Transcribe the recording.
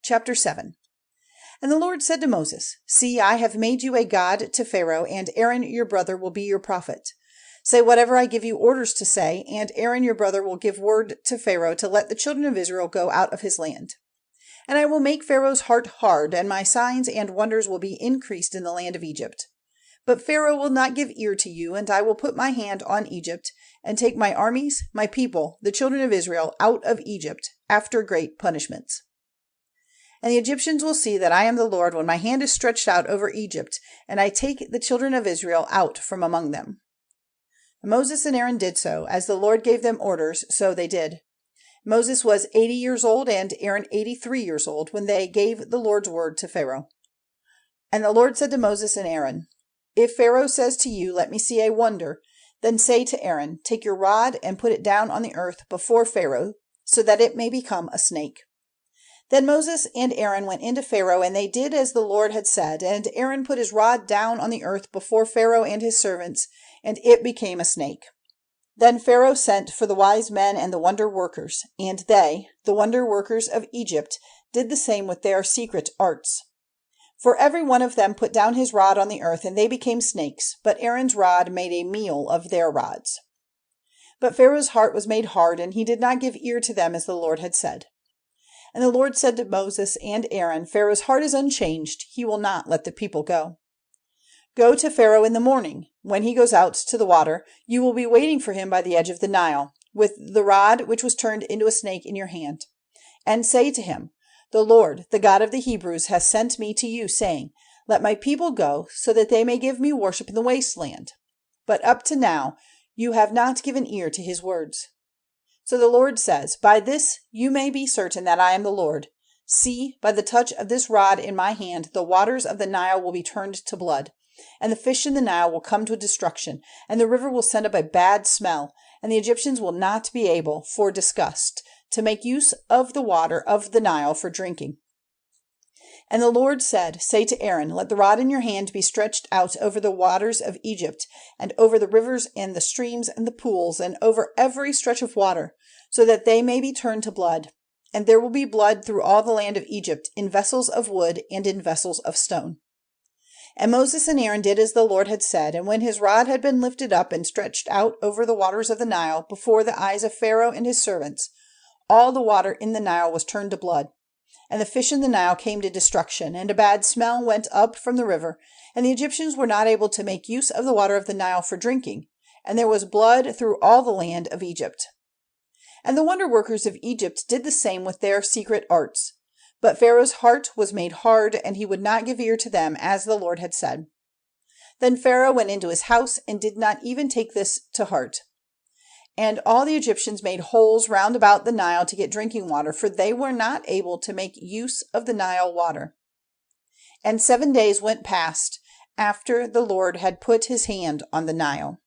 Chapter 7. And the Lord said to Moses, See, I have made you a god to Pharaoh, and Aaron your brother will be your prophet. Say whatever I give you orders to say, and Aaron your brother will give word to Pharaoh to let the children of Israel go out of his land. And I will make Pharaoh's heart hard, and my signs and wonders will be increased in the land of Egypt. But Pharaoh will not give ear to you, and I will put my hand on Egypt, and take my armies, my people, the children of Israel, out of Egypt, after great punishments. And the Egyptians will see that I am the Lord when my hand is stretched out over Egypt, and I take the children of Israel out from among them. And Moses and Aaron did so, as the Lord gave them orders, so they did. Moses was 80 years old, and Aaron 83 years old, when they gave the Lord's word to Pharaoh. And the Lord said to Moses and Aaron, If Pharaoh says to you, Let me see a wonder, then say to Aaron, Take your rod and put it down on the earth before Pharaoh, so that it may become a snake. Then Moses and Aaron went into Pharaoh, and they did as the Lord had said. And Aaron put his rod down on the earth before Pharaoh and his servants, and it became a snake. Then Pharaoh sent for the wise men and the wonder workers, and they, the wonder workers of Egypt, did the same with their secret arts. For every one of them put down his rod on the earth, and they became snakes, but Aaron's rod made a meal of their rods. But Pharaoh's heart was made hard, and he did not give ear to them as the Lord had said. And the Lord said to Moses and Aaron, Pharaoh's heart is unchanged. He will not let the people go. Go to Pharaoh in the morning. When he goes out to the water, you will be waiting for him by the edge of the Nile, with the rod which was turned into a snake in your hand. And say to him, The Lord, the God of the Hebrews, has sent me to you, saying, Let my people go, so that they may give me worship in the wasteland. But up to now you have not given ear to his words. So the Lord says, By this you may be certain that I am the Lord. See, by the touch of this rod in my hand, the waters of the Nile will be turned to blood, and the fish in the Nile will come to destruction, and the river will send up a bad smell, and the Egyptians will not be able, for disgust, to make use of the water of the Nile for drinking. And the Lord said, Say to Aaron, Let the rod in your hand be stretched out over the waters of Egypt, and over the rivers and the streams and the pools, and over every stretch of water, so that they may be turned to blood. And there will be blood through all the land of Egypt, in vessels of wood and in vessels of stone. And Moses and Aaron did as the Lord had said, and when his rod had been lifted up and stretched out over the waters of the Nile before the eyes of Pharaoh and his servants, all the water in the Nile was turned to blood. And the fish in the Nile came to destruction, and a bad smell went up from the river, and the Egyptians were not able to make use of the water of the Nile for drinking, and there was blood through all the land of Egypt. And the wonder workers of Egypt did the same with their secret arts. But Pharaoh's heart was made hard, and he would not give ear to them, as the Lord had said. Then Pharaoh went into his house, and did not even take this to heart. And all the Egyptians made holes round about the Nile to get drinking water, for they were not able to make use of the Nile water. And 7 days went past after the Lord had put his hand on the Nile.